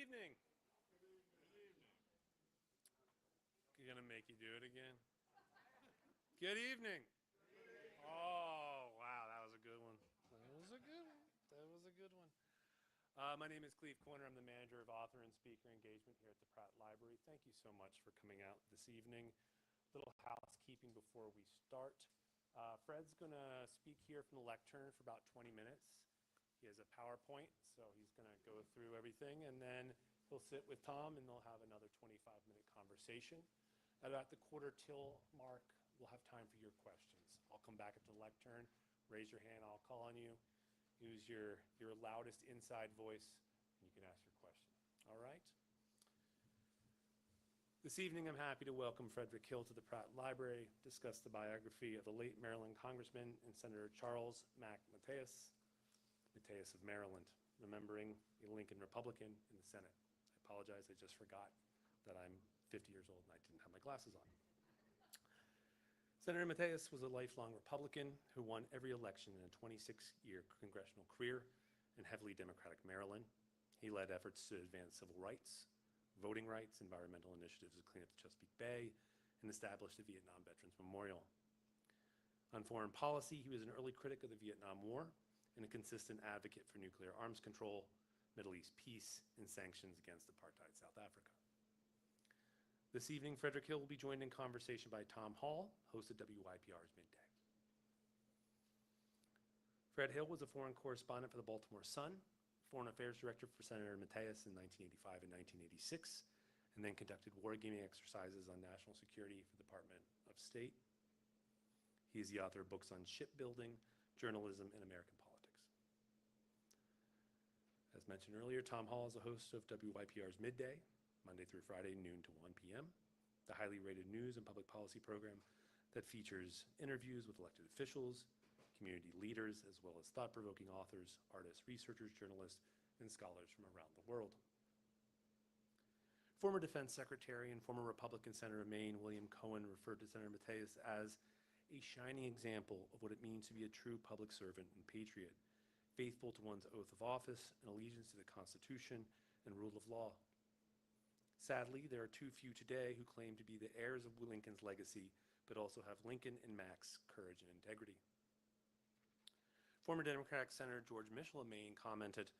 evening. You're gonna make you do it again. Good evening. Oh, wow, that was a good one. That was a good one. That was a good one. My name is Cleve Corner. I'm the manager of author and speaker engagement here at the Pratt Library. Thank you so much for coming out this evening. Little housekeeping before we start. Fred's going to speak here from the lectern for about 20 minutes. He has a PowerPoint, so he's going to go through everything, and then he'll sit with Tom, and they'll have another 25-minute conversation. At about the quarter till mark, we'll have time for your questions. I'll come back at the lectern. Raise your hand. I'll call on you. Use your loudest inside voice, and you can ask your question. All right? This evening, I'm happy to welcome Frederic Hill to the Pratt Library, discuss the biography of the late Maryland Congressman and Senator Charles Mack Mathias of Maryland, remembering a Lincoln Republican in the Senate. I apologize, I just forgot that I'm 50 years old and I didn't have my glasses on. Senator Mathias was a lifelong Republican who won every election in a 26-year congressional career in heavily Democratic Maryland. He led efforts to advance civil rights, voting rights, environmental initiatives to clean up the Chesapeake Bay, and establish the Vietnam Veterans Memorial. On foreign policy, he was an early critic of the Vietnam War and a consistent advocate for nuclear arms control, Middle East peace, and sanctions against apartheid South Africa. This evening, Frederic Hill will be joined in conversation by Tom Hall, host of WYPR's Midday. Fred Hill was a foreign correspondent for the Baltimore Sun, foreign affairs director for Senator Mathias in 1985 and 1986, and then conducted wargaming exercises on national security for the Department of State. He is the author of books on shipbuilding, journalism, and American politics. As mentioned earlier, Tom Hall is the host of WYPR's Midday, Monday through Friday, noon to 1 p.m., the highly rated news and public policy program that features interviews with elected officials, community leaders, as well as thought-provoking authors, artists, researchers, journalists, and scholars from around the world. Former Defense Secretary and former Republican Senator of Maine, William Cohen, referred to Senator Mathias as a shining example of what it means to be a true public servant and patriot, faithful to one's oath of office and allegiance to the Constitution and rule of law. Sadly, there are too few today who claim to be the heirs of Lincoln's legacy, but also have Lincoln and Mack's courage and integrity. Former Democratic Senator George Mitchell of Maine commented,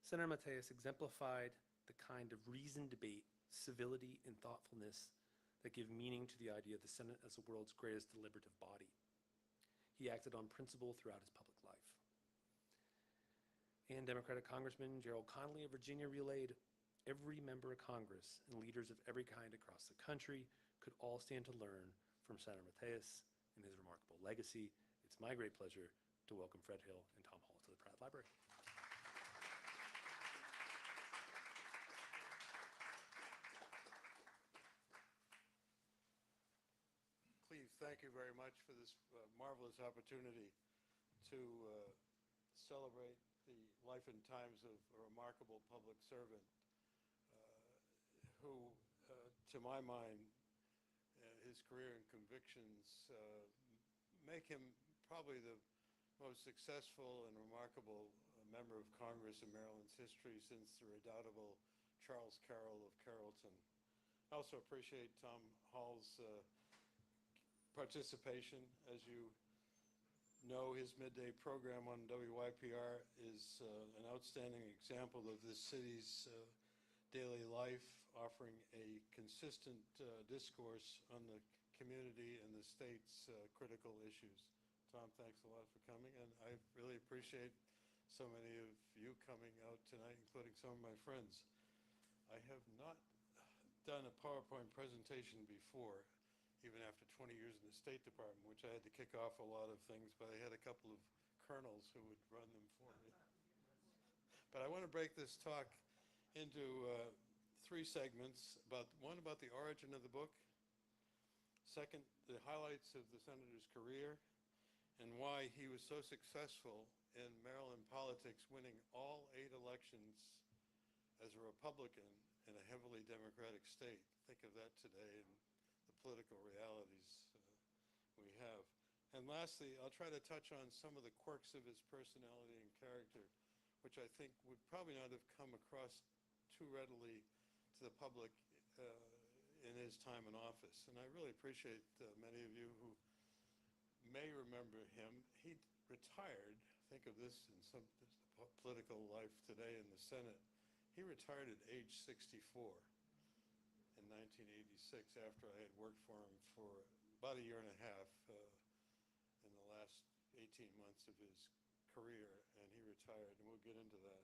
"Senator Mathias exemplified the kind of reasoned debate, civility, and thoughtfulness that give meaning to the idea of the Senate as the world's greatest deliberative body. He acted on principle throughout his public life." And Democratic Congressman Gerald Connolly of Virginia relayed, "Every member of Congress and leaders of every kind across the country could all stand to learn from Senator Mathias and his remarkable legacy. It's my great pleasure to welcome Fred Hill and Tom Hall to the Pratt Library." Cleve, thank you very much for this marvelous opportunity to celebrate the life and times of a remarkable public servant who, to my mind, his career and convictions make him probably the most successful and remarkable member of Congress in Maryland's history since the redoubtable Charles Carroll of Carrollton. I also appreciate Tom Hall's participation. As you know, his midday program on WYPR is an outstanding example of this city's daily life, offering a consistent discourse on the community and the state's critical issues. Tom, thanks a lot for coming, and I really appreciate so many of you coming out tonight, including some of my friends. I have not done a PowerPoint presentation before, even after 20 years in the State Department, which I had to kick off a lot of things, but I had a couple of colonels who would run them for me. But I want to break this talk into three segments. One about the origin of the book, second, the highlights of the senator's career and why he was so successful in Maryland politics, winning all 8 elections as a Republican in a heavily Democratic state. Think of that today and the political realities we have. And lastly, I'll try to touch on some of the quirks of his personality and character, which I think would probably not have come across too readily to the public in his time in office. And I really appreciate many of you who may remember him. He retired, think of this in some political life today in the Senate, he retired at age 64 in 1986 after I had worked for him for about a year and a half in the last 18 months of his career, and he retired, and we'll get into that.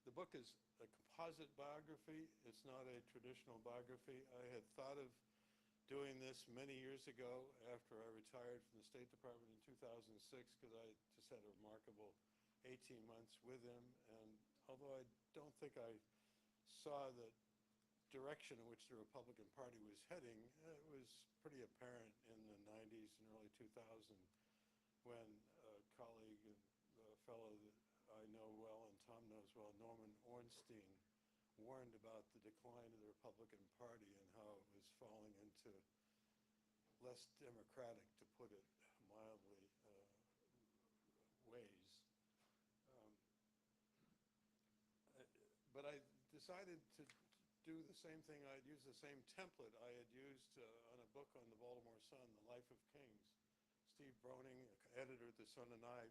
The book is a composite biography. It's not a traditional biography. I had thought of doing this many years ago after I retired from the State Department in 2006 because I just had a remarkable 18 months with him, and although I don't think I saw the direction in which the Republican Party was heading, it was pretty apparent in the 90s and early 2000 when a colleague and a fellow that I know well and Tom knows well, Norman Ornstein, warned about the decline of the Republican Party and how it was falling into less democratic, to put it mildly, ways. But I decided to do the same thing. I'd use the same template I had used on a book on the Baltimore Sun, The Life of Kings. Steve Broning, editor at the Sun, and I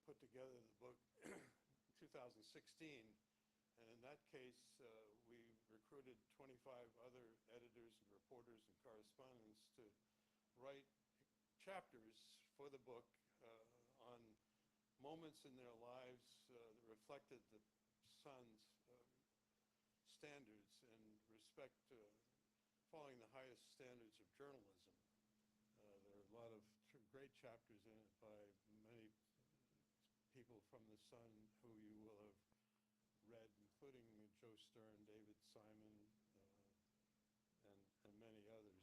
put together the book in 2016. And in that case, we recruited 25 other editors and reporters and correspondents to write chapters for the book on moments in their lives that reflected the Sun's standards and respect following the highest standards of journalism. There are a lot of great chapters in it by many people from the Sun who you will have read, including Joe Stern, David Simon, and many others.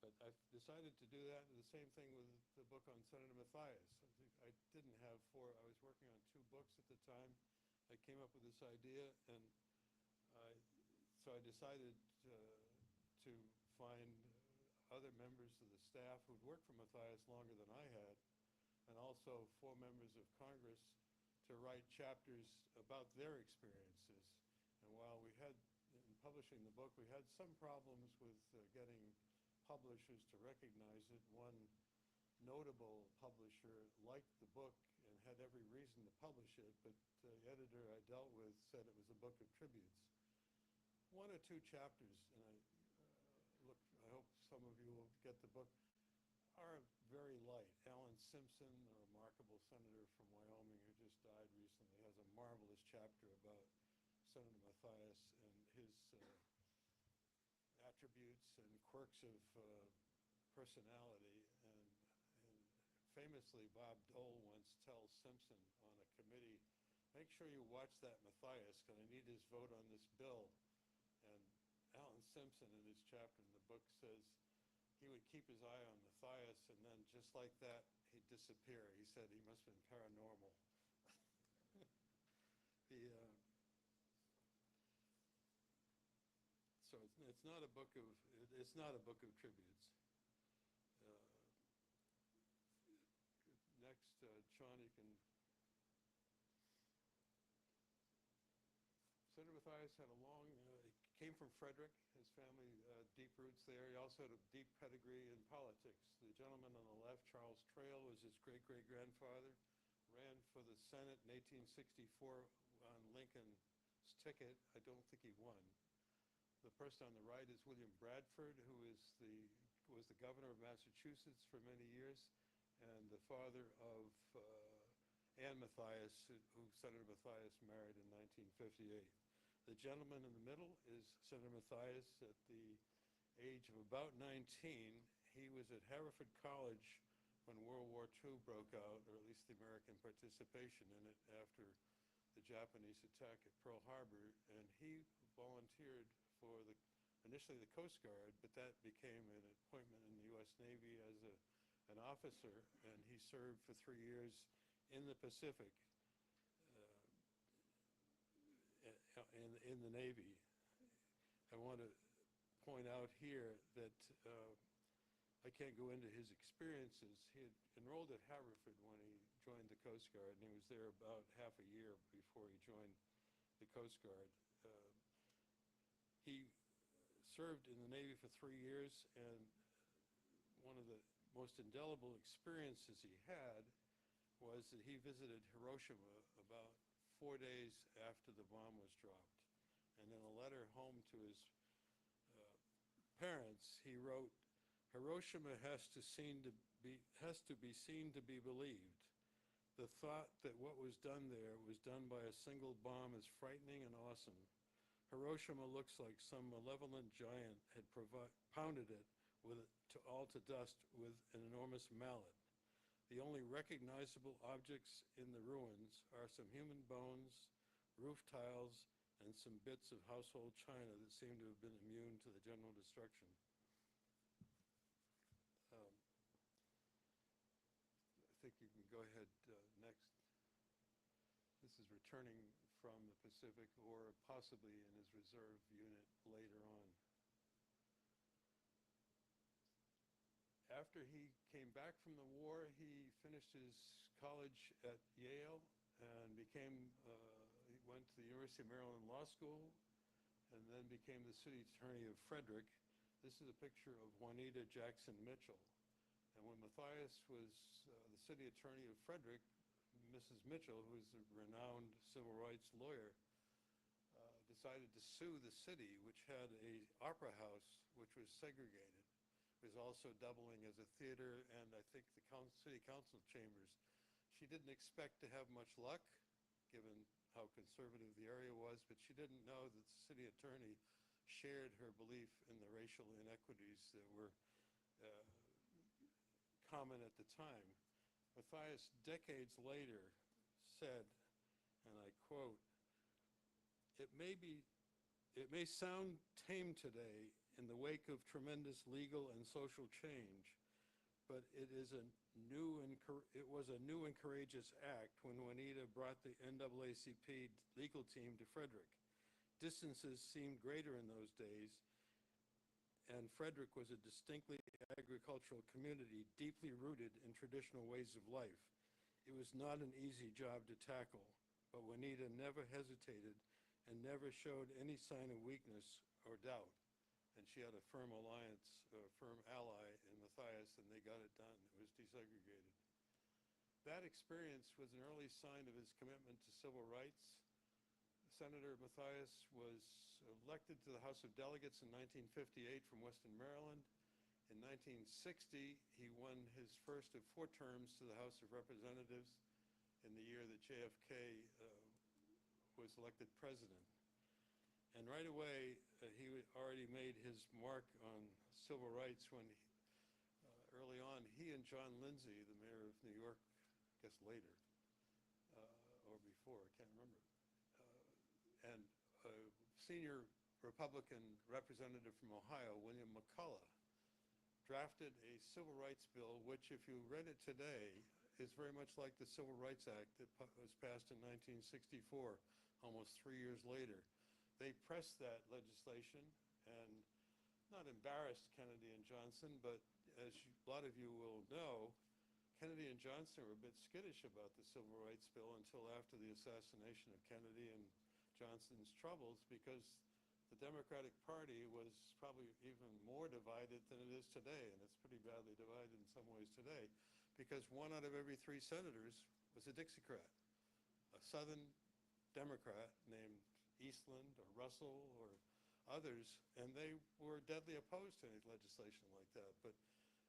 But I've decided to do that, and the same thing with the book on Senator Mathias. I didn't have I was working on 2 books at the time. I came up with this idea, and so I decided to find other members of the staff who'd worked for Mathias longer than I had, and also 4 members of Congress to write chapters about their experiences. And while we had, in publishing the book, we had some problems with getting publishers to recognize it. One notable publisher liked the book and had every reason to publish it, but the editor I dealt with said it was a book of tributes. 1 or 2 chapters, and I hope some of you will get the book, are very light. Alan Simpson, a remarkable senator from Wyoming who just died recently, has a marvelous chapter about Senator Mathias and his attributes and quirks of personality. And famously, Bob Dole once tells Simpson on a committee, make sure you watch that Mathias because I need his vote on this bill. And Alan Simpson in his chapter in the book says he would keep his eye on Mathias, and then just like that, he'd disappear. He said he must have been paranormal. So it's not a book of tributes. Next, Sean, you can. Senator Mathias had a long, he came from Frederic, his family, deep roots there. He also had a deep pedigree in politics. The gentleman on the left, Charles Trail, was his great-great-grandfather, ran for the Senate in 1864 on Lincoln's ticket. I don't think he won. The person on the right is William Bradford, who was the governor of Massachusetts for many years, and the father of Anne Mathias, who Senator Mathias married in 1958. The gentleman in the middle is Senator Mathias at the age of about 19. He was at Haverford College when World War II broke out, or at least the American participation in it after the Japanese attack at Pearl Harbor, and he volunteered for initially the Coast Guard, but that became an appointment in the U.S. Navy as an officer, and he served for 3 years in the Pacific in the Navy. I want to point out here that I can't go into his experiences. He had enrolled at Haverford when he joined the Coast Guard, and he was there about half a year before he joined the Coast Guard. He served in the Navy for 3 years, and one of the most indelible experiences he had was that he visited Hiroshima about 4 days after the bomb was dropped. And in a letter home to his parents, he wrote, "Hiroshima has to be seen to be believed. The thought that what was done there was done by a single bomb is frightening and awesome. Hiroshima looks like some malevolent giant had pounded it all to dust with an enormous mallet. The only recognizable objects in the ruins are some human bones, roof tiles, and some bits of household china that seem to have been immune to the general destruction." I think you can go ahead next. This is returning from the Pacific, or possibly in his reserve unit later on. After he came back from the war, he finished his college at Yale and he went to the University of Maryland Law School, and then became the city attorney of Frederic. This is a picture of Juanita Jackson Mitchell. And when Mathias was the city attorney of Frederic, Mrs. Mitchell, who was a renowned civil rights lawyer, decided to sue the city, which had an opera house which was segregated. It was also doubling as a theater and I think the city council chambers. She didn't expect to have much luck, given how conservative the area was, but she didn't know that the city attorney shared her belief in the racial inequities that were common at the time. Mathias, decades later, said, and I quote, it may sound tame today in the wake of tremendous legal and social change, but it was a new and courageous act when Juanita brought the NAACP legal team to Frederic. Distances seemed greater in those days, and Frederic was a distinctly agricultural community deeply rooted in traditional ways of life. It was not an easy job to tackle, but Juanita never hesitated and never showed any sign of weakness or doubt. And she had a firm alliance, a firm ally in Mathias, and they got it done. It was desegregated. That experience was an early sign of his commitment to civil rights. Senator Mathias was elected to the House of Delegates in 1958 from Western Maryland. In 1960, he won his first of 4 terms to the House of Representatives in the year that JFK was elected president. And right away, he already made his mark on civil rights when, early on, he and John Lindsay, the mayor of New York, I guess later, or before, I can't remember, and a senior Republican representative from Ohio, William McCullough, drafted a civil rights bill, which, if you read it today, is very much like the Civil Rights Act that was passed in 1964, almost 3 years later. They pressed that legislation and not embarrassed Kennedy and Johnson, but as a lot of you will know, Kennedy and Johnson were a bit skittish about the Civil Rights Bill until after the assassination of Kennedy and Johnson's troubles, because the Democratic Party was probably even more divided than it is today, and it's pretty badly divided in some ways today, because 1 out of every 3 senators was a Dixiecrat, a Southern Democrat named Eastland or Russell or others, and they were deadly opposed to any legislation like that. But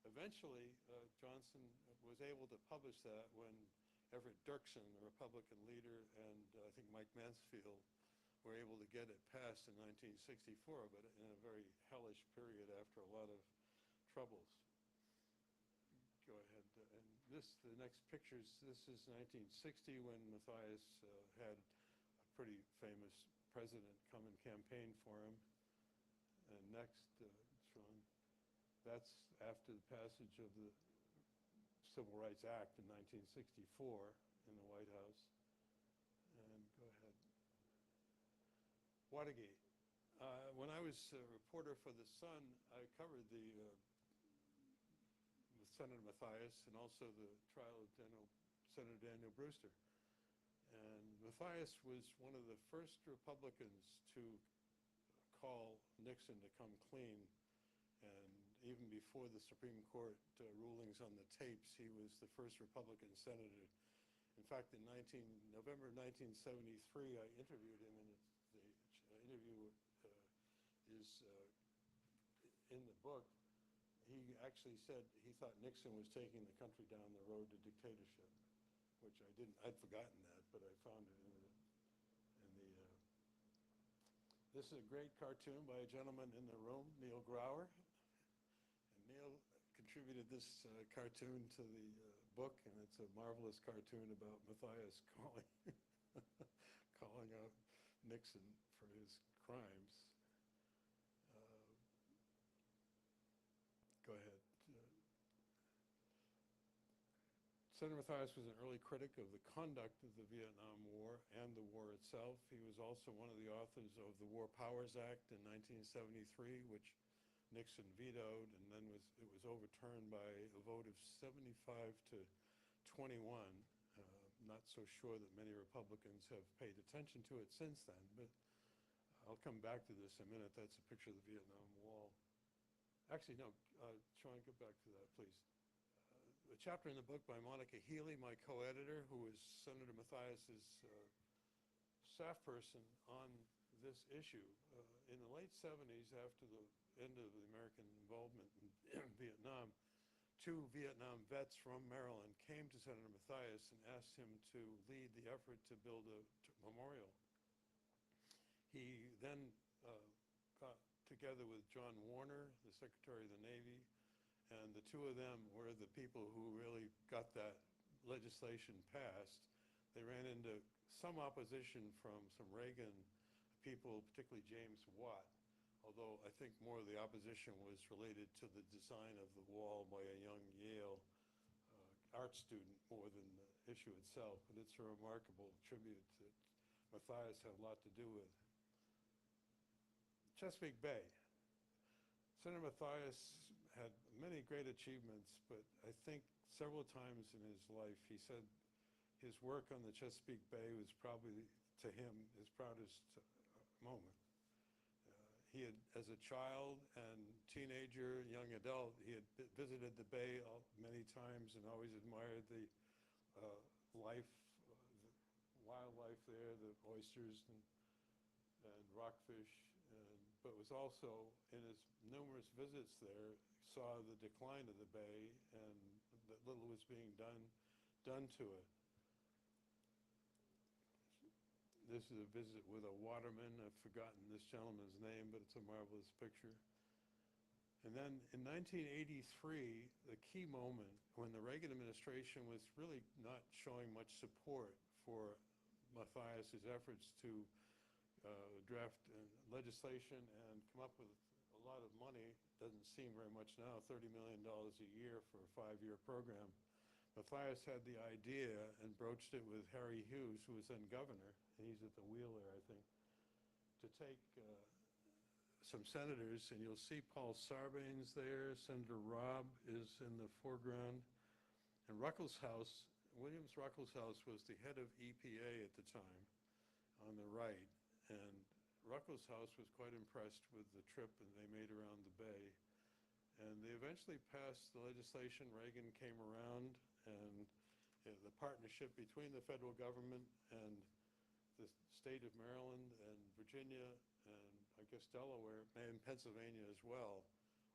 eventually, Johnson was able to publish that when Everett Dirksen, the Republican leader, and I think Mike Mansfield were able to get it passed in 1964, but in a very hellish period after a lot of troubles. Go ahead. And the next pictures, this is 1960 when Mathias had a pretty famous president come and campaign for him. And next, Sean, that's after the passage of the Civil Rights Act in 1964 in the White House. And go ahead. Watergate. When I was a reporter for The Sun, I covered with Senator Mathias and also the trial of General Senator Daniel Brewster. And Mathias was one of the first Republicans to call Nixon to come clean. And even before the Supreme Court rulings on the tapes, he was the first Republican senator. In fact, in November 1973, I interviewed him, and the interview is in the book. He actually said he thought Nixon was taking the country down the road to dictatorship, which I didn't. I'd forgotten that, but I found it in the. This is a great cartoon by a gentleman in the room, Neil Grauer. And Neil contributed this cartoon to the book, and it's a marvelous cartoon about Mathias calling out Nixon for his crimes. Go ahead. Senator Mathias was an early critic of the conduct of the Vietnam War and the war itself. He was also one of the authors of the War Powers Act in 1973, which Nixon vetoed, and then it was overturned by a vote of 75 to 21. Not so sure that many Republicans have paid attention to it since then, but I'll come back to this in a minute. That's a picture of the Vietnam Wall. Actually, no, Sean, get back to that, please. A chapter in the book by Monica Healy, my co-editor, who was Senator Mathias's staff person on this issue. In the late 70s, after the end of the American involvement in Vietnam, 2 Vietnam vets from Maryland came to Senator Mathias and asked him to lead the effort to build a memorial. He then got together with John Warner, the Secretary of the Navy, and the 2 of them were the people who really got that legislation passed. They ran into some opposition from some Reagan people, particularly James Watt, although I think more of the opposition was related to the design of the wall by a young Yale art student more than the issue itself. But it's a remarkable tribute that Mathias had a lot to do with. Chesapeake Bay. Senator Mathias had many great achievements, but I think several times in his life he said his work on the Chesapeake Bay was probably, to him, his proudest moment. He had, as a child and teenager, young adult, he had visited the bay many times and always admired the life, the wildlife there, the oysters and rockfish, but was also, in his numerous visits there, saw the decline of the bay and that little was being done to it. This is a visit with a waterman. I've forgotten this gentleman's name, but it's a marvelous picture. And then in 1983, the key moment when the Reagan administration was really not showing much support for Mathias's efforts to draft legislation and come up with a lot of money. Doesn't seem very much now, $30 million a year for a 5-year program. Mathias had the idea and broached it with Harry Hughes, who was then governor, and he's at the wheel there, I think, to take some senators, and you'll see Paul Sarbanes there. Senator Robb is in the foreground. And Ruckelshaus, Williams Ruckelshaus was the head of EPA at the time on the right. And Ruckelshaus was quite impressed with the trip that they made around the bay. And they eventually passed the legislation. Reagan came around, and the partnership between the federal government and the state of Maryland and Virginia and I guess Delaware and Pennsylvania as well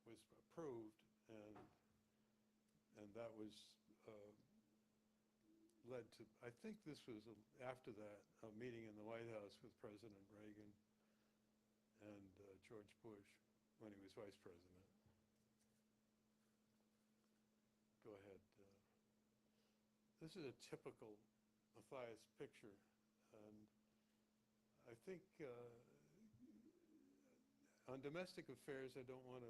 was approved, and that was led to, I think this was after that, a meeting in the White House with President Reagan and George Bush when he was vice president. Go ahead. This is a typical Mathias picture, and I think on domestic affairs, I don't want to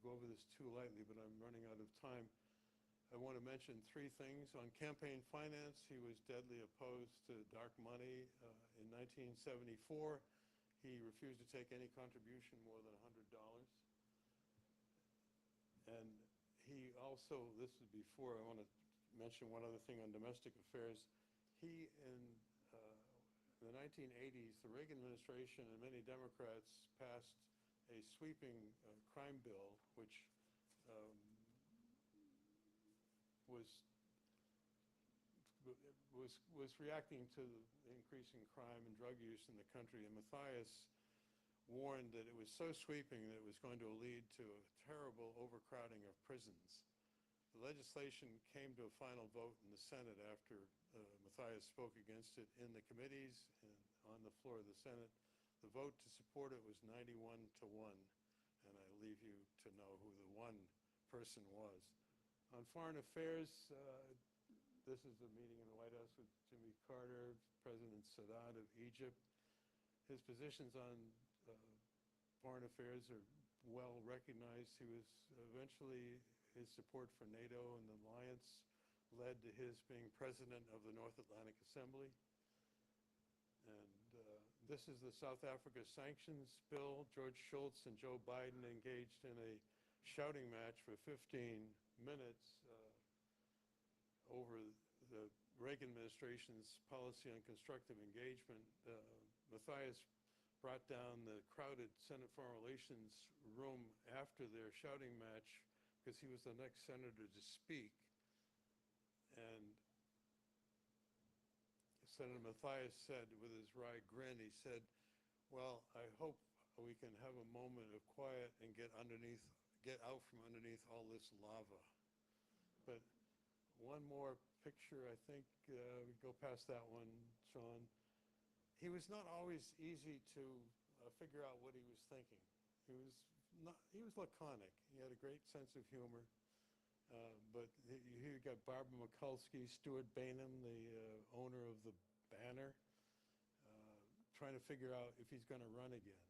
go over this too lightly, but I'm running out of time. I want to mention 3 things. On campaign finance, he was deadly opposed to dark money. In 1974, he refused to take any contribution more than $100. And he also, this is before, I want to mention one other thing on domestic affairs. He, in the 1980s, the Reagan administration and many Democrats passed a sweeping crime bill, which was reacting to the increasing crime and drug use in the country. And Mathias warned that it was so sweeping that it was going to lead to a terrible overcrowding of prisons. The legislation came to a final vote in the Senate after Mathias spoke against it in the committees and on the floor of the Senate. The vote to support it was 91 to 1, and I leave you to know who the one person was. On foreign affairs, this is a meeting in the White House with Jimmy Carter, President Sadat of Egypt. His positions on foreign affairs are well recognized. He was eventually, his support for NATO and the alliance led to his being president of the North Atlantic Assembly. And this is the South Africa sanctions bill. George Shultz and Joe Biden engaged in a shouting match for 15 minutes over the Reagan administration's policy on constructive engagement. Mathias brought down the crowded Senate Foreign Relations room after their shouting match because he was the next senator to speak. And Senator Mathias said, with his wry grin, he said, well, I hope we can have a moment of quiet and get out from underneath all this lava. But one more picture, I think, we go past that one, Sean. He was not always easy to figure out what he was thinking. He was laconic. He had a great sense of humor. But you got Barbara Mikulski, Stuart Bainham, the owner of the Banner, trying to figure out if he's going to run again.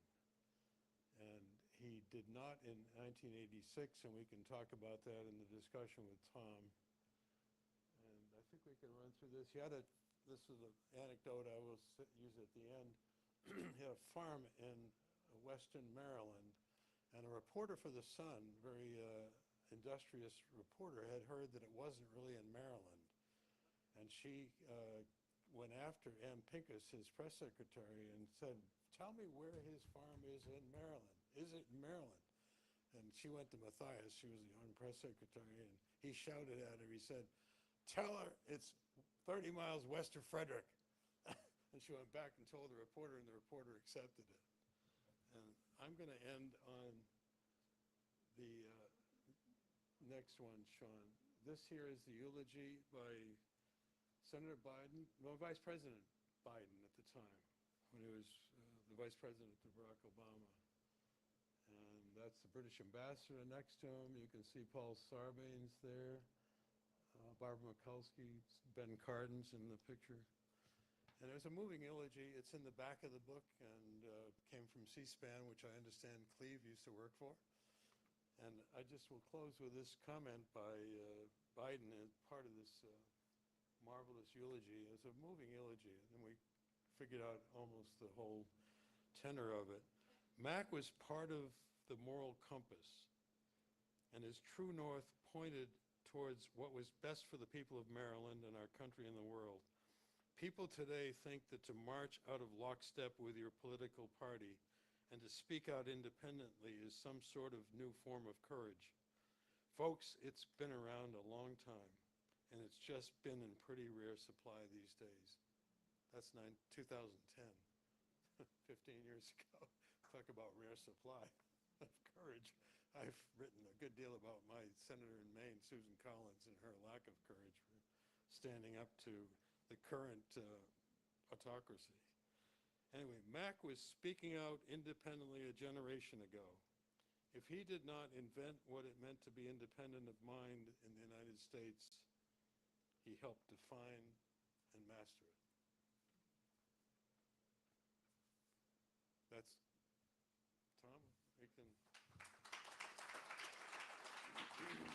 And he did not in 1986, and we can talk about that in the discussion with Tom. And I think we can run through this. This is an anecdote I will use at the end. He had a farm in western Maryland, and a reporter for The Sun, very industrious reporter, had heard that it wasn't really in Maryland. And she went after Ann Pincus, his press secretary, and said, tell me where his farm is in Maryland. Is it in Maryland? And she went to Mathias, she was the young press secretary, and he shouted at her, he said, tell her it's 30 miles west of Frederic. And she went back and told the reporter, and the reporter accepted it. And I'm going to end on the next one, Sean. This here is the eulogy by Senator Biden, well, Vice President Biden at the time, when he was the Vice President to Barack Obama. And that's the British ambassador next to him. You can see Paul Sarbanes there, Barbara Mikulski, Ben Cardin's in the picture. And there's a moving eulogy. It's in the back of the book and came from C-SPAN, which I understand Cleve used to work for. And I just will close with this comment by Biden as part of this marvelous eulogy. It's a moving eulogy, and we figured out almost the whole tenor of it. Mac was part of the moral compass, and his true north pointed towards what was best for the people of Maryland and our country and the world. People today think that to march out of lockstep with your political party and to speak out independently is some sort of new form of courage. Folks, it's been around a long time, and it's just been in pretty rare supply these days. That's 2010, 15 years ago. Talk about rare supply of courage. I've written a good deal about my senator in Maine, Susan Collins, and her lack of courage for standing up to the current autocracy. Anyway, Mac was speaking out independently a generation ago. If he did not invent what it meant to be independent of mind in the United States, he helped define and master it. That's Tom. We can. Let me get that. Thank you.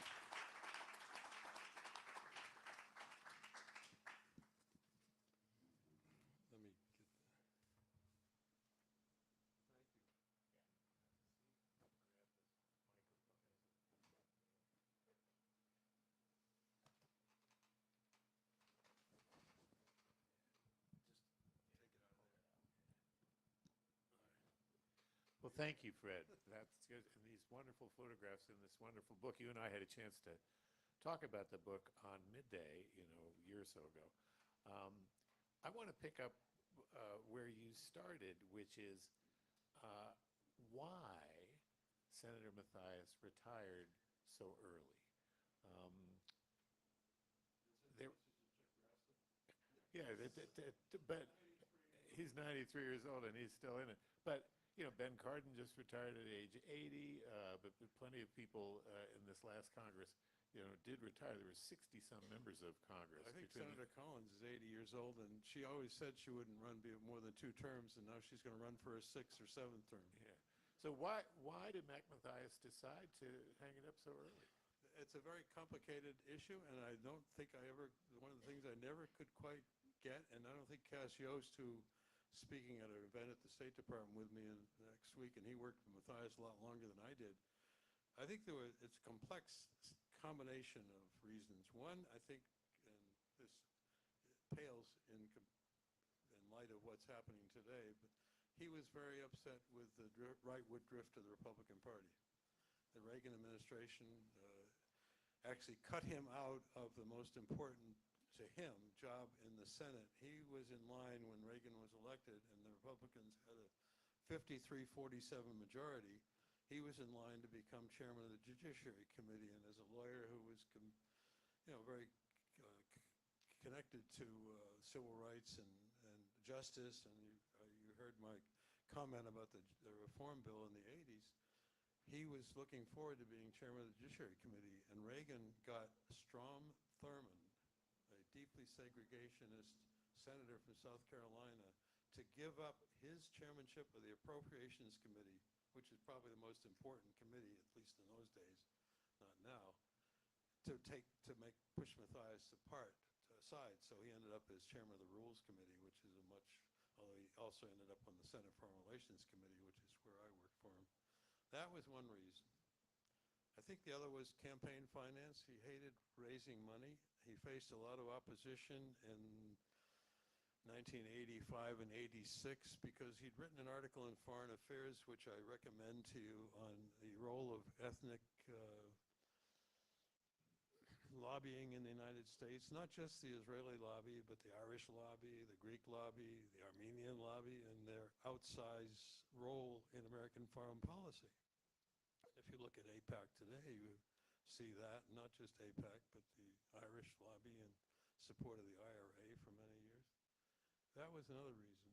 Well, thank you, Fred. That's good. And these wonderful photographs in this wonderful book. You and I had a chance to talk about the book on Midday, a year or so ago. Um, I want to pick up where you started, which is uh, why Senator Mathias retired so early. Um, there, yeah, but he's 93 years old and he's still in it. But Ben Cardin just retired at age 80, but plenty of people in this last Congress, did retire. There were 60-some members of Congress. I think Senator Collins is 80 years old, and she always said she wouldn't run more than 2 terms, and now she's going to run for a 6th or 7th term. Yeah. So why did Mac Mathias decide to hang it up so early? It's a very complicated issue, and I don't think one of the things I never could quite get, and I don't think Cassio's speaking at an event at the State Department with me next week, and he worked with Mathias a lot longer than I did. I think it's a complex combination of reasons. One, I think, and this pales in light of what's happening today, but he was very upset with the rightward drift of the Republican Party. The Reagan administration actually cut him out of the most important to him job in the Senate. He was in line when Reagan was elected, and the Republicans had a 53-47 majority. He was in line to become chairman of the Judiciary Committee, and as a lawyer who was very connected to civil rights and justice, and you heard my comment about the reform bill in the 80s, he was looking forward to being chairman of the Judiciary Committee, and Reagan got Strom Thurmond, a deeply segregationist senator from South Carolina, to give up his chairmanship of the Appropriations Committee, which is probably the most important committee, at least in those days, not now, to push Mathias aside. So he ended up as chairman of the Rules Committee, which is although he also ended up on the Senate Foreign Relations Committee, which is where I worked for him. That was one reason. I think the other was campaign finance. He hated raising money. He faced a lot of opposition in 1985 and 86 because he'd written an article in Foreign Affairs, which I recommend to you, on the role of ethnic lobbying in the United States, not just the Israeli lobby, but the Irish lobby, the Greek lobby, the Armenian lobby, and their outsized role in American foreign policy. If you look at AIPAC today, you see that, not just AIPAC, but the Irish lobby in support of the IRA for many years. That was another reason.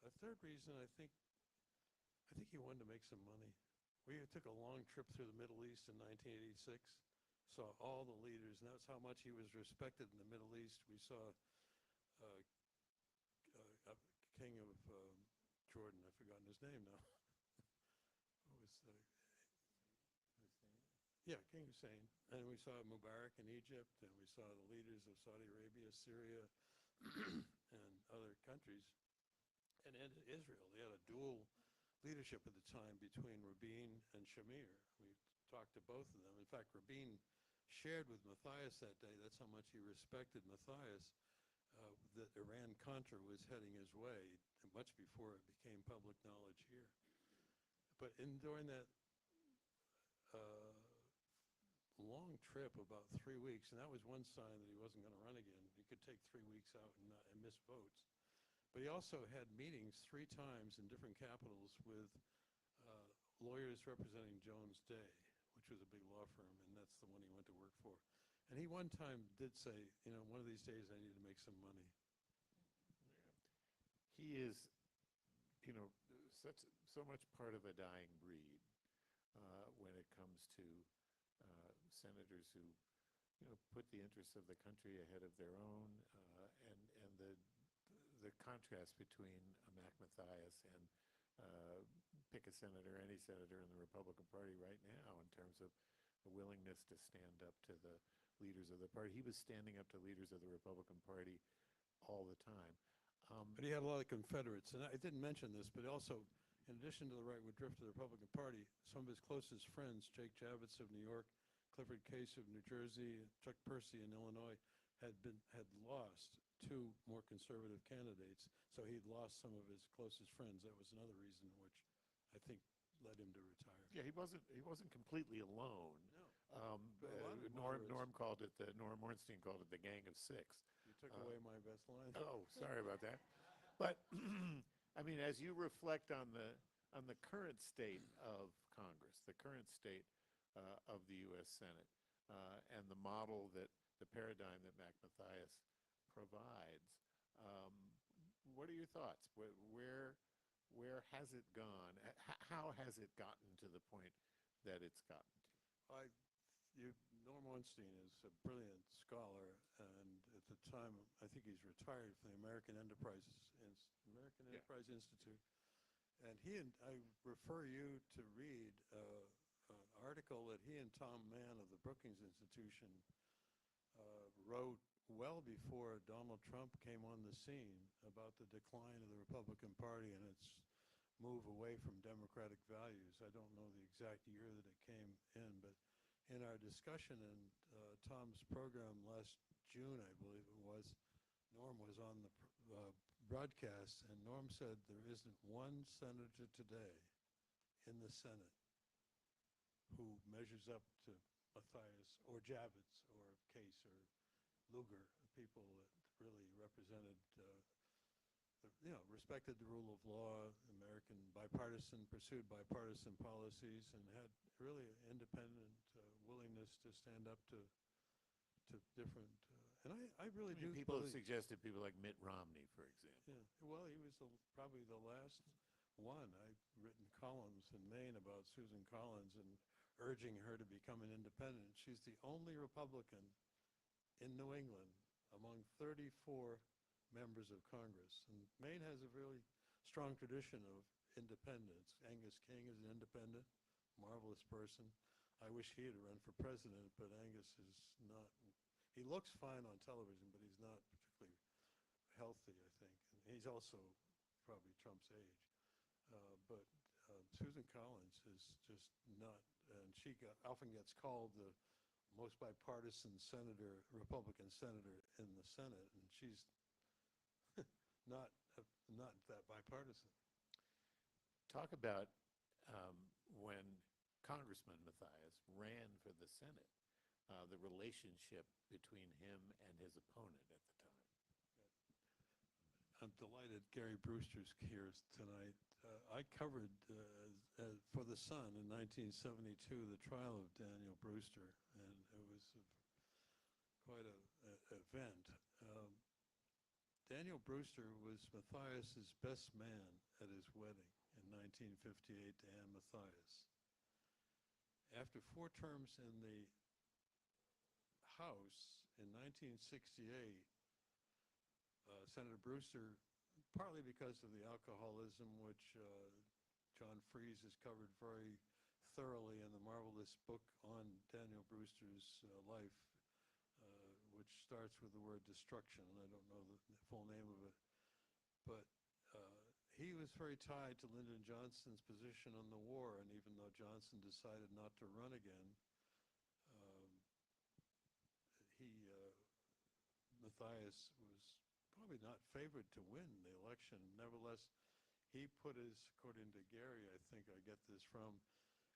A third reason, I think he wanted to make some money. We took a long trip through the Middle East in 1986, saw all the leaders, and that's how much he was respected in the Middle East. We saw King of Jordan, I've forgotten his name now. King Hussein. And we saw Mubarak in Egypt, and we saw the leaders of Saudi Arabia, Syria, and other countries, and Israel. They had a dual leadership at the time between Rabin and Shamir. We talked to both of them. In fact, Rabin shared with Mathias that day, that's how much he respected Mathias, that Iran-Contra was heading his way much before it became public knowledge here. But during that long trip, about 3 weeks, and that was one sign that he wasn't going to run again. He could take 3 weeks out and miss votes. But he also had meetings 3 times in different capitals with lawyers representing Jones Day, which was a big law firm, and that's the one he went to work for. And he one time did say, one of these days I need to make some money. He is, so much part of a dying breed when it comes to senators who, put the interests of the country ahead of their own, and the contrast between Mac Mathias and pick a senator, any senator in the Republican Party right now, in terms of the willingness to stand up to the leaders of the party. He was standing up to leaders of the Republican Party all the time. But he had a lot of Confederates, and I didn't mention this, but also, in addition to the rightward drift of the Republican Party, some of his closest friends, Jake Javits of New York, Clifford Case of New Jersey, Chuck Percy in Illinois, had lost 2 more conservative candidates, so he'd lost some of his closest friends. That was another reason which I think, led him to retire. Yeah, he wasn't completely alone. No. But a lot of Norm moderates- Norm Ornstein called it the Gang of Six. You took away my best line. Oh, sorry about that. But I mean, as you reflect on the current state of Congress, the current state of the U.S. Senate, and the model the paradigm that Mathias provides, what are your thoughts? Where has it gone? How has it gotten to the point that it's gotten to? Norm Ornstein is a brilliant scholar, and at the time, I think he's retired from the American Enterprise Institute. And I refer you to read an article that he and Tom Mann of the Brookings Institution wrote well before Donald Trump came on the scene about the decline of the Republican Party and its move away from democratic values. I don't know the exact year that it came in, but in our discussion in Tom's program last June, I believe it was, Norm was on the broadcast, and Norm said there isn't one senator today in the Senate who measures up to Mathias or Javits or Case or Lugar, people that really represented, respected the rule of law, American pursued bipartisan policies, and had really independent willingness to stand up to different. And I really do. People have suggested people like Mitt Romney, for example. Yeah, well, he was probably the last one. I've written columns in Maine about Susan Collins and urging her to become an independent. She's the only Republican in New England among 34 members of Congress. And Maine has a really strong tradition of independence. Angus King is an independent, marvelous person. I wish he had run for president, but Angus is not. He looks fine on television, but he's not particularly healthy, I think. And he's also probably Trump's age. But Susan Collins is just not, and she often gets called the most bipartisan Republican senator in the Senate, and she's not that bipartisan. Talk about when Congressman Mathias ran for the Senate, the relationship between him and his opponent at the time. I'm delighted Gary Brewster's here tonight. I covered for The Sun in 1972 the trial of Daniel Brewster, and it was quite an event. Daniel Brewster was Mathias's best man at his wedding in 1958 to Ann Mathias. After 4 terms in the House in 1968, Senator Brewster, partly because of the alcoholism, which John Fries has covered very thoroughly in the marvelous book on Daniel Brewster's life, which starts with the word destruction. I don't know the full name of it. But he was very tied to Lyndon Johnson's position on the war, and even though Johnson decided not to run again, Mathias was probably not favored to win the election. Nevertheless, he put according to Gary, I think I get this from,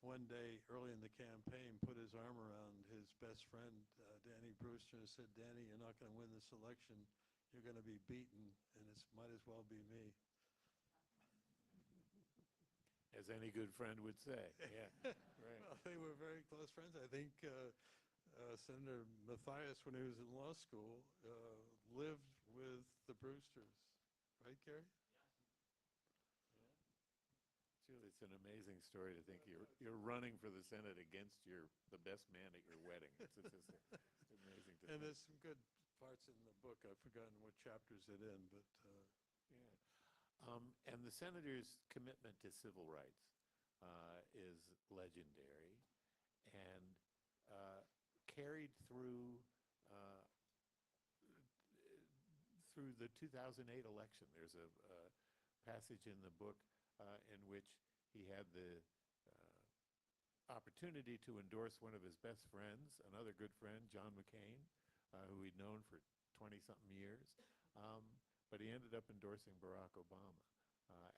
one day early in the campaign, put his arm around his best friend, Danny Brewster, and said, "Danny, you're not going to win this election. You're going to be beaten, and it might as well be me." As any good friend would say. Yeah, right. Well, they were very close friends. I think Senator Mathias, when he was in law school, lived with the Brewsters. Right, Gary? It's an amazing story to think you're running for the Senate against the best man at your wedding. It's amazing to And think. there's some good parts in the book. I've forgotten what chapters it's in, but Yeah. And the senator's commitment to civil rights is legendary, and carried through the 2008 election. There's a passage in the book in which he had the opportunity to endorse one of his best friends, another good friend, John McCain, who he'd known for 20-something years. But he ended up endorsing Barack Obama.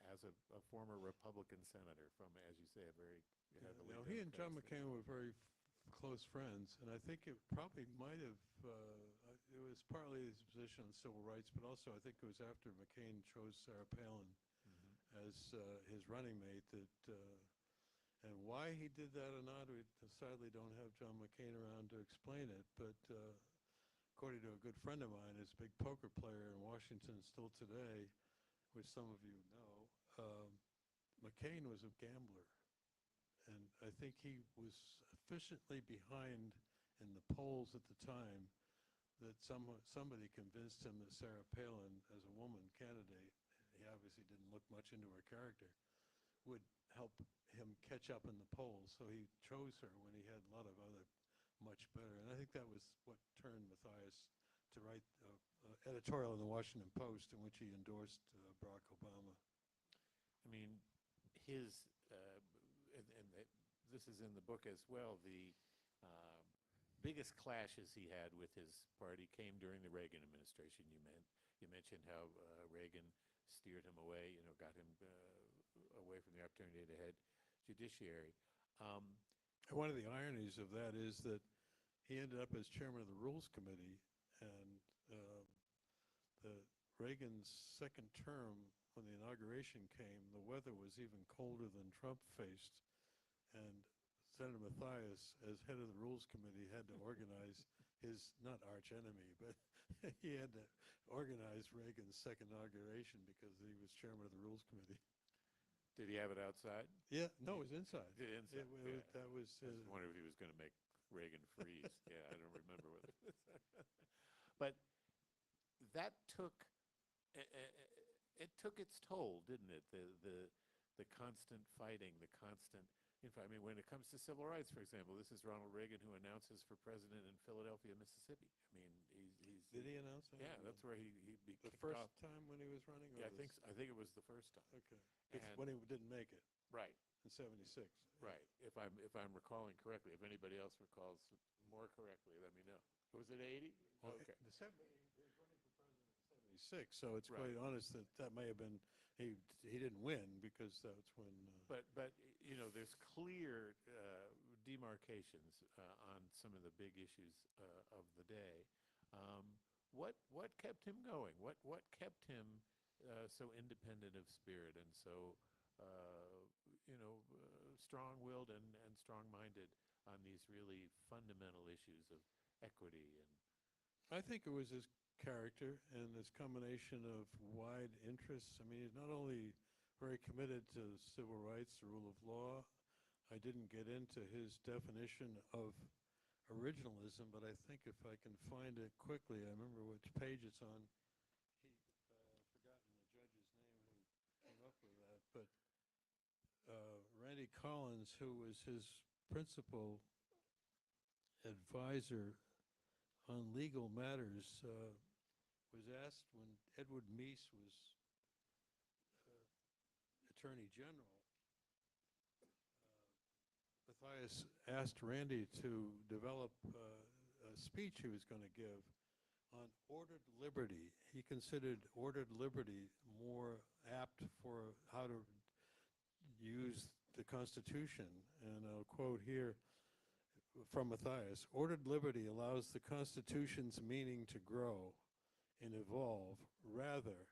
as a former Republican senator from, as you say, a very heavily Now, he and John Democratic McCain were very close friends, and I think it probably might have, it was partly his position on civil rights, but also I think it was after McCain chose Sarah Palin as his running mate that, and why he did that or not, we sadly don't have John McCain around to explain it, but according to a good friend of mine, who's a big poker player in Washington still today, which some of you know, McCain was a gambler. And I think he was sufficiently behind in the polls at the time that somebody convinced him that Sarah Palin, as a woman candidate, he obviously didn't look much into her character, would help him catch up in the polls. So he chose her when he had a lot of other much better. And I think that was what turned Mathias to write an editorial in the Washington Post in which he endorsed Barack Obama. I mean, his, and this is in the book as well, the biggest clashes he had with his party came during the Reagan administration. You mentioned how Reagan steered him away, got him away from the opportunity to head judiciary. One of the ironies of that is that he ended up as chairman of the Rules Committee, and Reagan's second term, when the inauguration came, the weather was even colder than Trump faced, and Senator Mathias, as head of the Rules Committee, had to organize his, not arch enemy, but he had to organize Reagan's second inauguration because he was chairman of the Rules Committee. Did he have it outside? Yeah, no, it was inside. Inside. Yeah. That was. I was wondering if he was going to make Reagan freeze. Yeah, I don't remember whether. But that took it took its toll, didn't it? The constant fighting, the constant. I mean, when it comes to civil rights, for example, this is Ronald Reagan who announces for president in Philadelphia, Mississippi. I mean, he's. Did he announce that? Yeah, that's where he the kicked first off. time when he was running. Yeah, I think it was the first time. Okay. And When he didn't make it. Right. In '76. Right. If I'm recalling correctly, if anybody else recalls more correctly, let me know. Was it 80? Well, Okay. he was running for president in '76, so it's Right. quite honest that may have been he didn't win because that's when. But there's clear demarcations on some of the big issues of the day. What kept him going? What kept him so independent of spirit and so strong-willed and strong-minded on these really fundamental issues of equity and. I think it was his character and this combination of wide interests. I mean, he's not only very committed to civil rights, the rule of law. I didn't get into his definition of originalism, but I think if I can find it quickly, I remember which page it's on. Forgotten the judge's name who came up with that, but Randy Collins, who was his principal advisor on legal matters, was asked when Edward Meese was Attorney General. Mathias asked Randy to develop a speech he was going to give on ordered liberty. He considered ordered liberty more apt for how to use the Constitution. And I'll quote here from Mathias: "Ordered liberty allows the Constitution's meaning to grow and evolve rather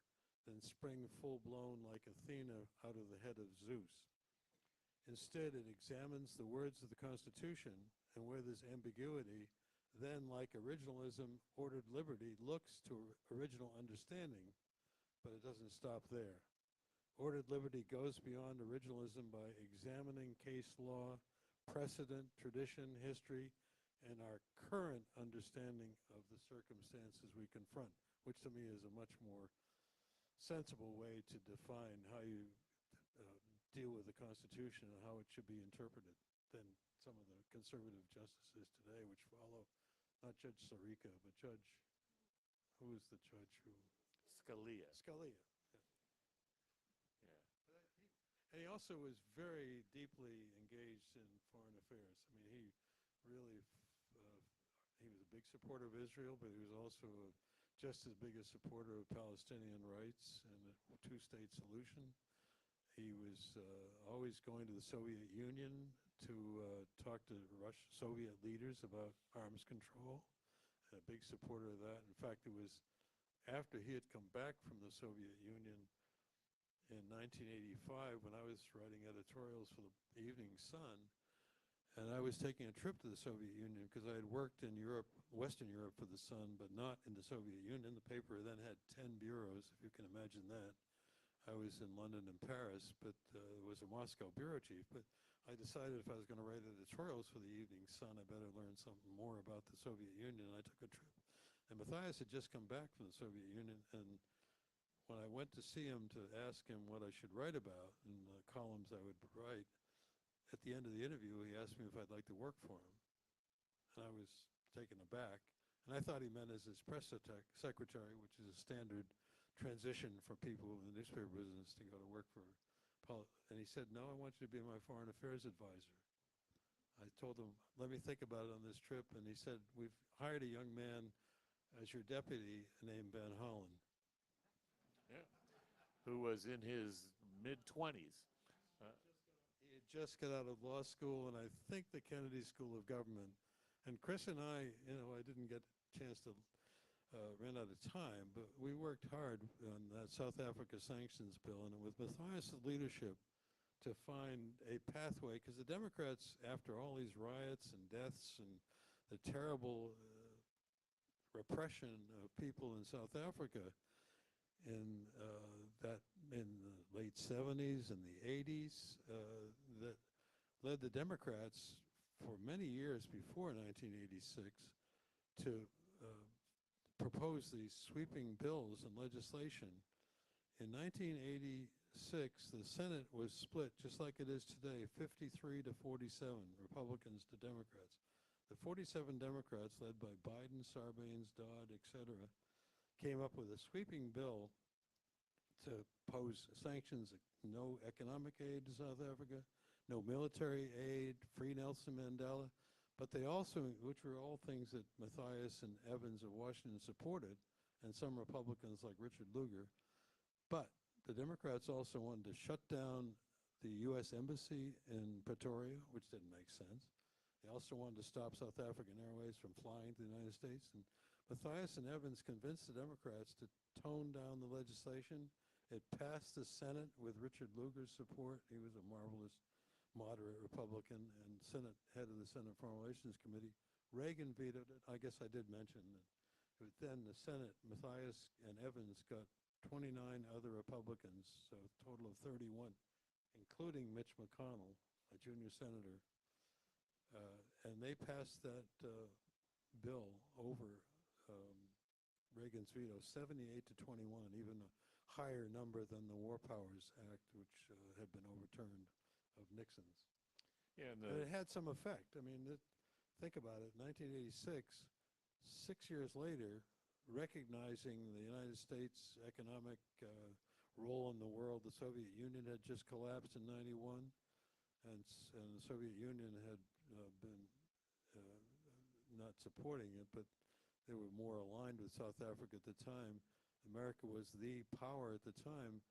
than spring full-blown like Athena out of the head of Zeus. Instead, it examines the words of the Constitution, and where there's ambiguity, then, like originalism, ordered liberty looks to original understanding, but it doesn't stop there. Ordered liberty goes beyond originalism by examining case law, precedent, tradition, history, and our current understanding of the circumstances we confront," which to me is a much more sensible way to define how you deal with the Constitution and how it should be interpreted than some of the conservative justices today, which follow not Judge Sirica, but who is the judge who? Scalia. Scalia. Yeah. And he also was very deeply engaged in foreign affairs. I mean, he really, he was a big supporter of Israel, but he was also just as big a supporter of Palestinian rights. And two-state solution. He was always going to the Soviet Union to talk to Soviet leaders about arms control, a big supporter of that. In fact, it was after he had come back from the Soviet Union in 1985 when I was writing editorials for the Evening Sun, and I was taking a trip to the Soviet Union because I had worked in Europe, Western Europe for the Sun, but not in the Soviet Union. The paper then had 10 bureaus, if you can imagine that. I was in London and Paris, but was a Moscow bureau chief. But I decided if I was going to write editorials for the Evening Sun, I better learn something more about the Soviet Union. And I took a trip. And Mathias had just come back from the Soviet Union, and when I went to see him to ask him what I should write about in the columns I would write, at the end of the interview, he asked me if I'd like to work for him. And I was taken aback. And I thought he meant as his press secretary, which is a standard transition for people in the newspaper business to go to work for. And he said, no, I want you to be my foreign affairs advisor. I told him, let me think about it on this trip. And he said, we've hired a young man as your deputy named Van Hollen. Yeah. Who was in his mid-20s. He had just got out of law school, and I think the Kennedy School of Government. And Chris and I, I didn't get a chance to ran out of time, but we worked hard on that South Africa sanctions bill, and with Mathias' leadership to find a pathway, because the Democrats, after all these riots and deaths and the terrible repression of people in South Africa in the late 70s and the 80s, that led the Democrats for many years before 1986 to proposed these sweeping bills and legislation. In 1986, the Senate was split, just like it is today, 53 to 47, Republicans to Democrats. The 47 Democrats, led by Biden, Sarbanes-Dodd, etc., came up with a sweeping bill to pose sanctions, no economic aid to South Africa, no military aid, free Nelson Mandela. But they also, which were all things that Mathias and Evans of Washington supported, and some Republicans like Richard Lugar. But the Democrats also wanted to shut down the U.S. Embassy in Pretoria, which didn't make sense. They also wanted to stop South African Airways from flying to the United States. And Mathias and Evans convinced the Democrats to tone down the legislation. It passed the Senate with Richard Lugar's support. He was a marvelous moderate Republican and Senate head of the Senate Foreign Relations Committee. Reagan vetoed it. I guess I did mention that. But then the Senate, Mathias and Evans got 29 other Republicans, so a total of 31, including Mitch McConnell, a junior senator. And they passed that bill over Reagan's veto, 78 to 21, even a higher number than the War Powers Act, which had been overturned, of Nixon's. Yeah, and it had some effect. I mean, think about it. 1986, 6 years later, recognizing the United States' economic role in the world, the Soviet Union had just collapsed in 91, and the Soviet Union had been not supporting it, but they were more aligned with South Africa at the time. America was the power at the time.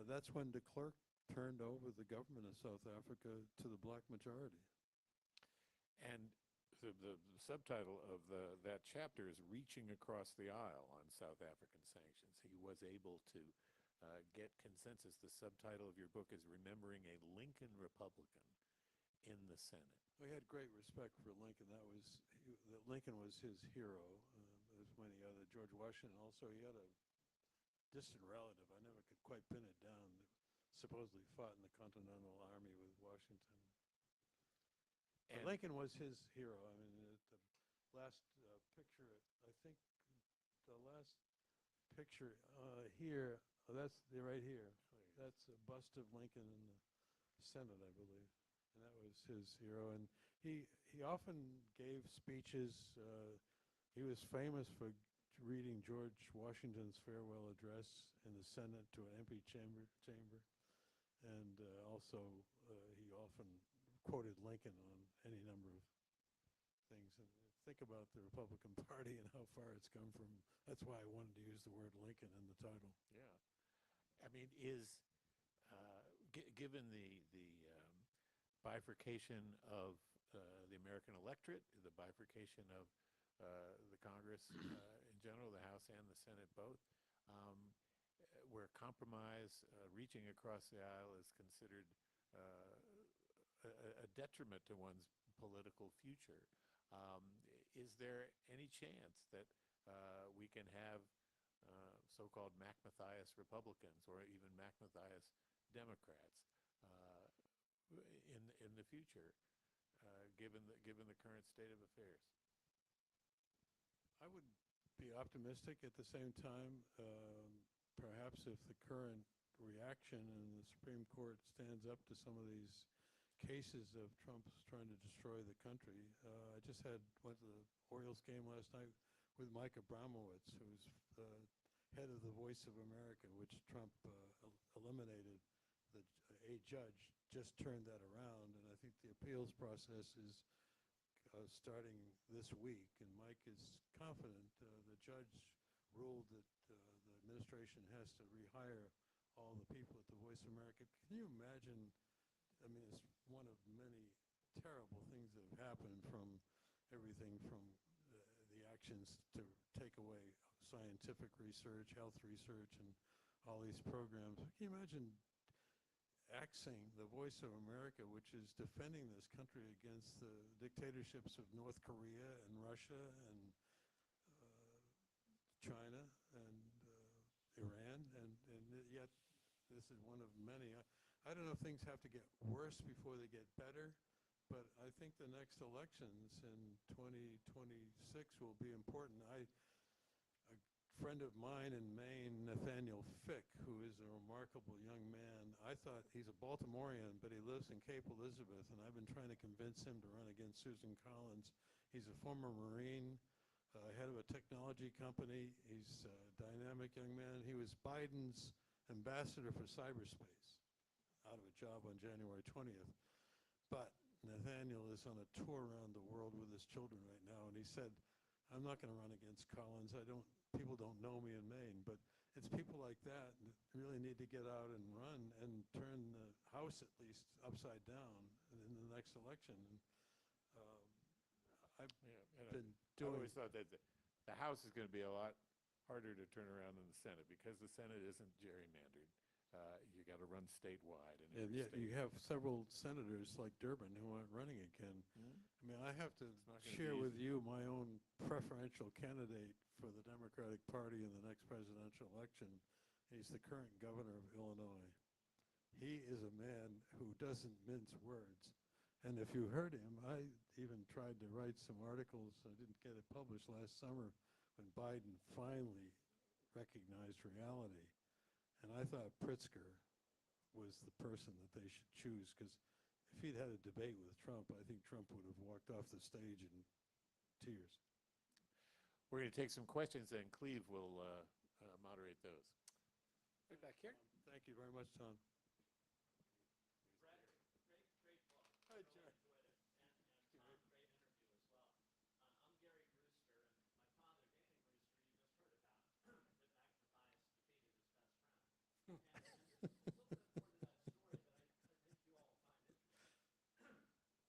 That's when de Klerk turned over the government of South Africa to the black majority. And the subtitle of that chapter is Reaching Across the Aisle on South African Sanctions. He was able to get consensus. The subtitle of your book is Remembering a Lincoln Republican in the Senate. We had great respect for Lincoln. Lincoln was his hero, as many other. George Washington also, he had a distant relative. I never could quite pin it down. Supposedly fought in the Continental Army with Washington. And Lincoln was his hero. I mean, the last picture, I think the last picture here, that's right here. That's a bust of Lincoln in the Senate, I believe. And that was his hero. And he often gave speeches. He was famous for reading George Washington's farewell address in the Senate to an empty chamber. And also, he often quoted Lincoln on any number of things. And think about the Republican Party and how far it's come from. That's why I wanted to use the word Lincoln in the title. Yeah. given the bifurcation of the American electorate, the bifurcation of the Congress in general, the House and the Senate both, um, where compromise, reaching across the aisle, is considered a detriment to one's political future. Um, is there any chance that we can have so-called Mathias Republicans or even Mathias Democrats in the future, given the current state of affairs? I would be optimistic. At the same time, perhaps if the current reaction in the Supreme Court stands up to some of these cases of Trump's trying to destroy the country. I just went to the Orioles game last night with Mike Abramowitz, who's head of the Voice of America, which Trump eliminated. A judge just turned that around, and I think the appeals process is starting this week, and Mike is confident. The judge ruled that the administration has to rehire all the people at the Voice of America. Can you imagine? I mean, it's one of many terrible things that have happened, from everything from the actions to take away scientific research, health research, and all these programs. Can you imagine axing the Voice of America, which is defending this country against the dictatorships of North Korea and Russia and China and Iran, and yet this is one of many. I don't know if things have to get worse before they get better, but I think the next elections in 2026 will be important. A friend of mine in Maine, Nathaniel Fick, who is a remarkable young man, I thought he's a Baltimorean, but he lives in Cape Elizabeth, and I've been trying to convince him to run against Susan Collins. He's a former Marine, head of a technology company. He's a dynamic young man. He was Biden's ambassador for cyberspace, out of a job on January 20th. But Nathaniel is on a tour around the world with his children right now, and he said, I'm not going to run against Collins. People don't know me in Maine, but it's people like that really need to get out and run and turn the House at least upside down in the next election. I've been I always thought that the House is going to be a lot harder to turn around than the Senate, because the Senate isn't gerrymandered. You got to run statewide, and yet you have several senators like Durbin who aren't running again. I mean, I have to share with you my own preferential candidate for the Democratic Party in the next presidential election. He's the current governor of Illinois. He is a man who doesn't mince words. And if you heard him, I even tried to write some articles. I didn't get it published last summer when Biden finally recognized reality. And I thought Pritzker was the person that they should choose, because if he'd had a debate with Trump, I think Trump would have walked off the stage in tears. We're going to take some questions, and Cleve will moderate those. Right back here. Thank you very much, Tom. Frederic, great book. Hi, Jack. And Tom, great interview as well. I'm Gary Brewster, and my father, Danny Brewster, you just heard about, that Mathias defeated his best friend. And there's a little bit more to that story that I think you all will find interesting.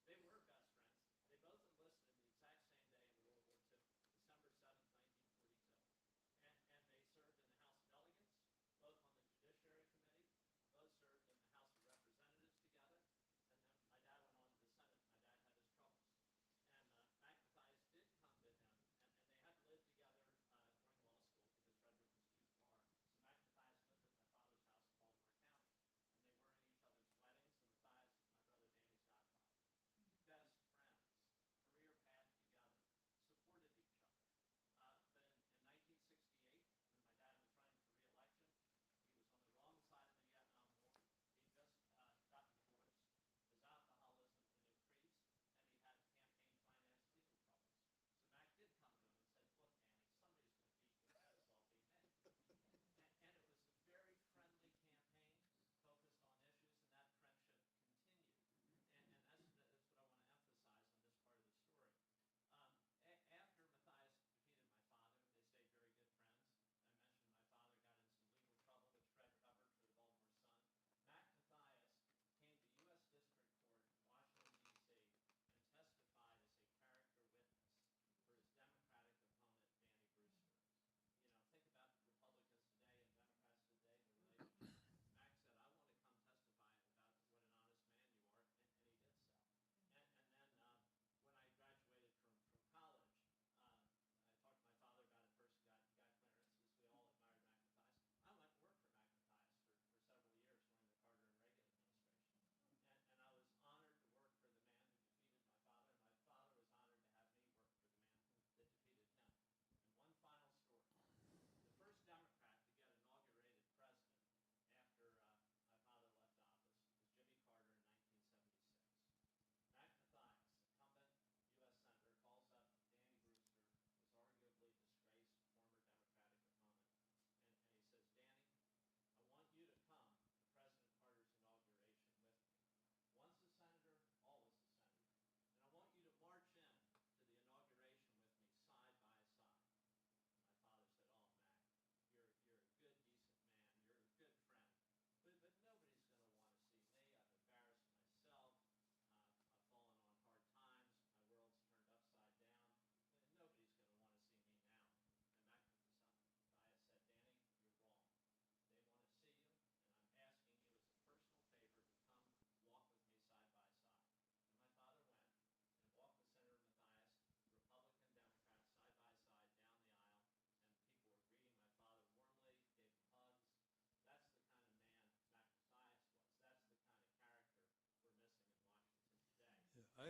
They were best friends. They both enlisted the exact same day in World War II, December 7th, 1942. And they served in the House of Delegates, both on the Judiciary Committee, both served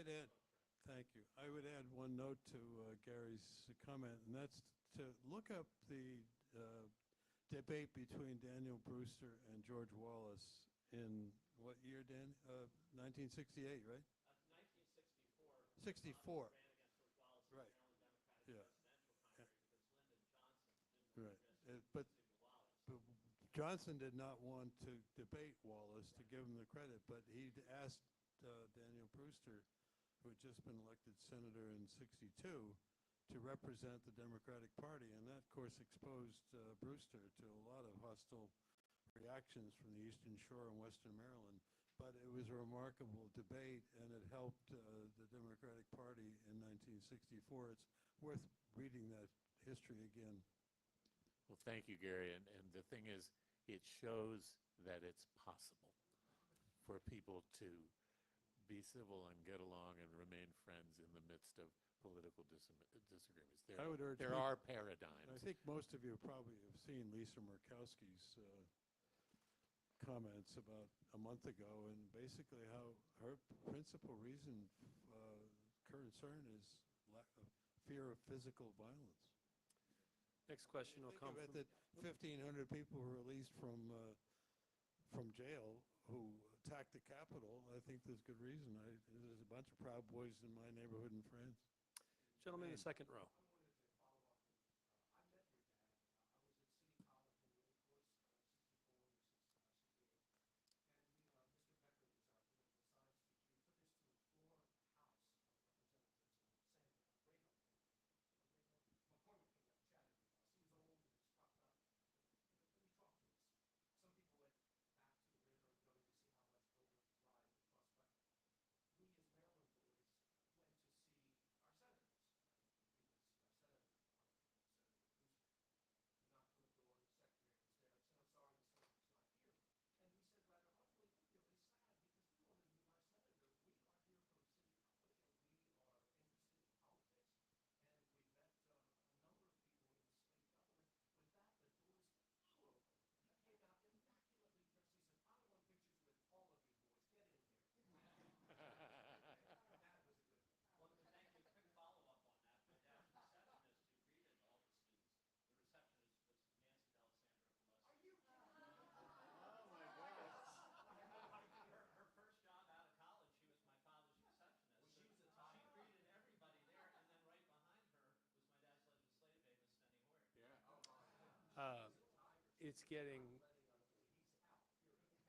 I'd add, thank you. I would add one note to Gary's comment, and that's to look up the debate between Daniel Brewster and George Wallace in what year, Dan? 1968, right? 1964. 64. Ran against George Wallace in Right. the Maryland Democratic Yeah. presidential primary because Lyndon Johnson didn't Right. want to risk But losing to Wallace. But Johnson did not want to debate Wallace to give him the credit, but he asked Daniel Brewster, who had just been elected senator in '62, to represent the Democratic Party, and that, of course, exposed Brewster to a lot of hostile reactions from the Eastern Shore and Western Maryland. But it was a remarkable debate, and it helped the Democratic Party in 1964. It's worth reading that history again. Well, thank you, Gary. And the thing is, it shows that it's possible for people to be civil and get along and remain friends in the midst of political disagreements. I would urge There people- are paradigms. I think most of you probably have seen Lisa Murkowski's comments about a month ago, and basically how her principal reason, concern is fear of physical violence. Next question will come Think of it from... that 1,500 people were released from jail who attacked the Capitol. I think there's good reason. There's a bunch of Proud Boys in my neighborhood in France. Gentleman in the second row.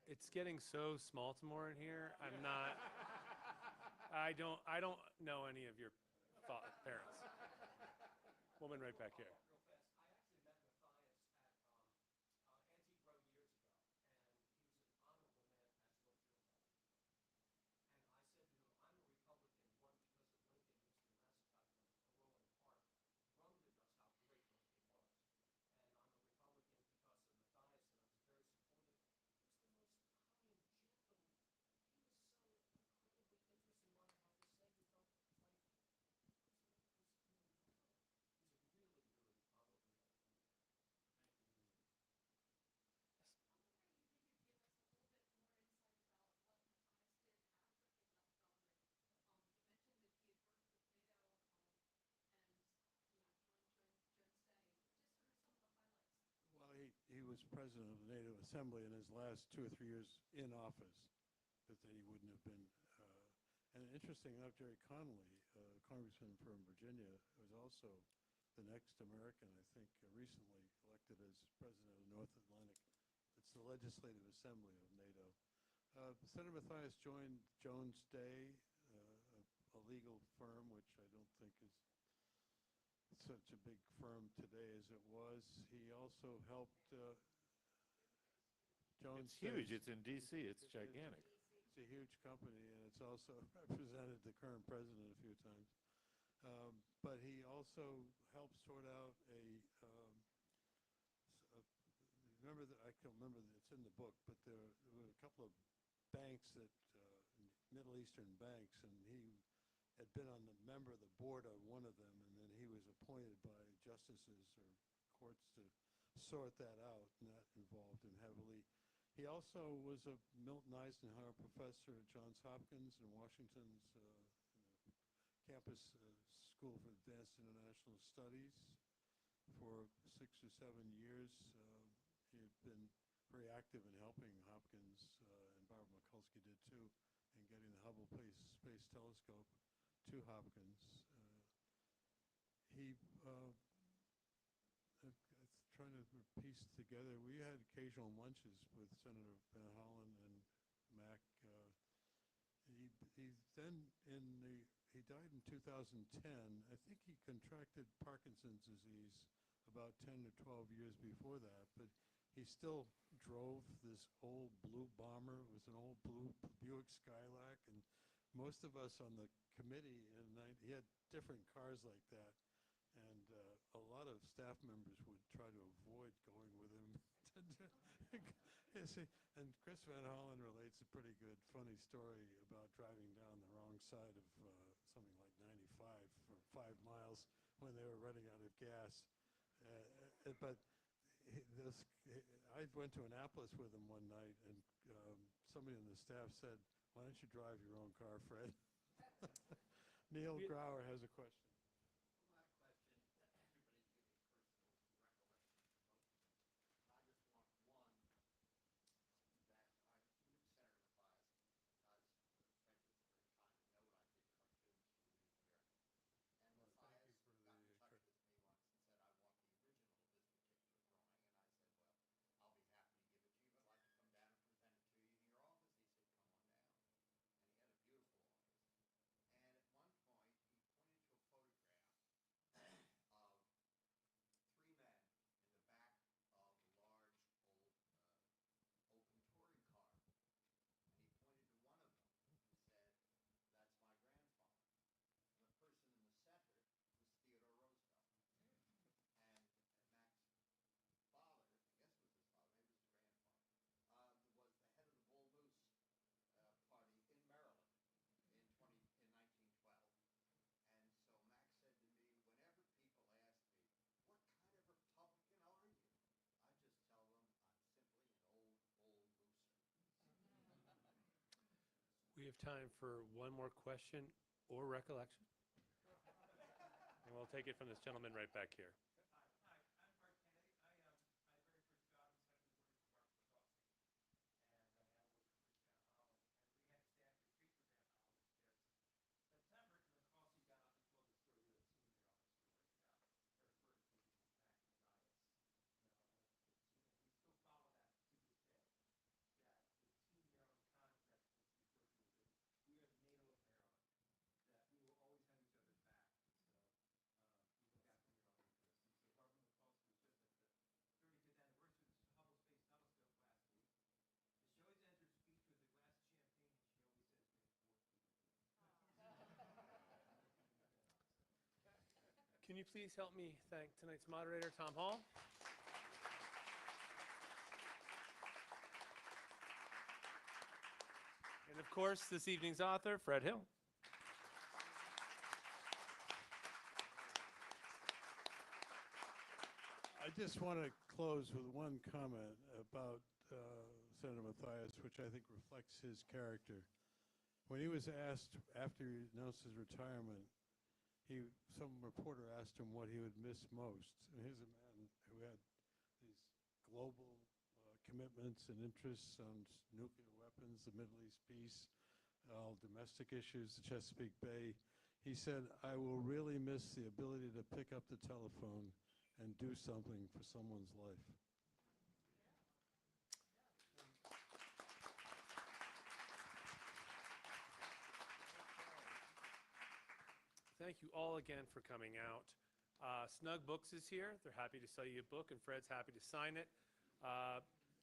It's getting so Smaltimore in here. I don't know any of your parents. Woman right back here. He was president of the Native Assembly in his last 2 or 3 years in office, but then he wouldn't have been. And interesting enough, Jerry Connolly, congressman from Virginia, was also the next American, I think, recently elected as president of North Atlantic. It's the Legislative Assembly of NATO. Senator Mathias joined Jones Day, a legal firm, which I don't think is such a big firm today as it was. He also helped Jones. It's huge. It's in D.C. It's gigantic. It's a huge company, and it's also represented the current president a few times. But he also helped sort out remember, I can't remember, it's in the book, but there were a couple of banks that, Middle Eastern banks, and he had been on the member of the board on one of them, and then he was appointed by justices or courts to sort that out, and that involved him heavily. He also was a Milton Eisenhower professor at Johns Hopkins in Washington's campus School for Advanced International Studies for 6 or 7 years. He had been very active in helping Hopkins, and Barbara Mikulski did too, in getting the Hubble Space Telescope to Hopkins. He trying to piece together. We had occasional lunches with Senator Van Hollen and Mac. He then he died in 2010. I think he contracted Parkinson's disease about 10 or 12 years before that, but he still drove this old blue bomber. It was an old blue Buick Skylark, and most of us on the committee, he had different cars like that, and a lot of staff members would try to avoid going with him. And Chris Van Hollen relates a pretty good, funny story about driving down the wrong side of something like 95 for 5 miles when they were running out of gas. But I went to Annapolis with him one night, and somebody on the staff said, "Why don't you drive your own car, Fred?" Neil Grauer has a question. We have time for one more question or recollection. And we'll take it from this gentleman right back here. Can you please help me thank tonight's moderator, Tom Hall? And of course, this evening's author, Fred Hill. I just want to close with one comment about Senator Mathias, which I think reflects his character. When he was asked after he announced his retirement, some reporter asked him what he would miss most. And here's a man who had these global commitments and interests on nuclear weapons, the Middle East peace, all domestic issues, the Chesapeake Bay. He said, "I will really miss the ability to pick up the telephone and do something for someone's life." Thank you all again for coming out. Snug Books is here. They're happy to sell you a book, and Fred's happy to sign it.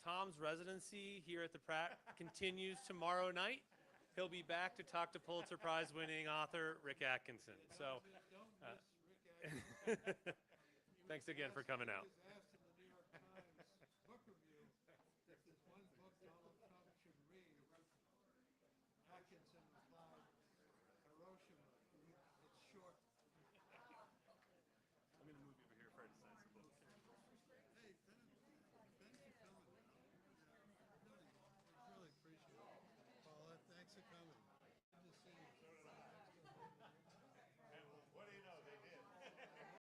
Tom's residency here at the Pratt continues tomorrow night. He'll be back to talk to Pulitzer Prize winning author Rick Atkinson. So, thanks again for coming out.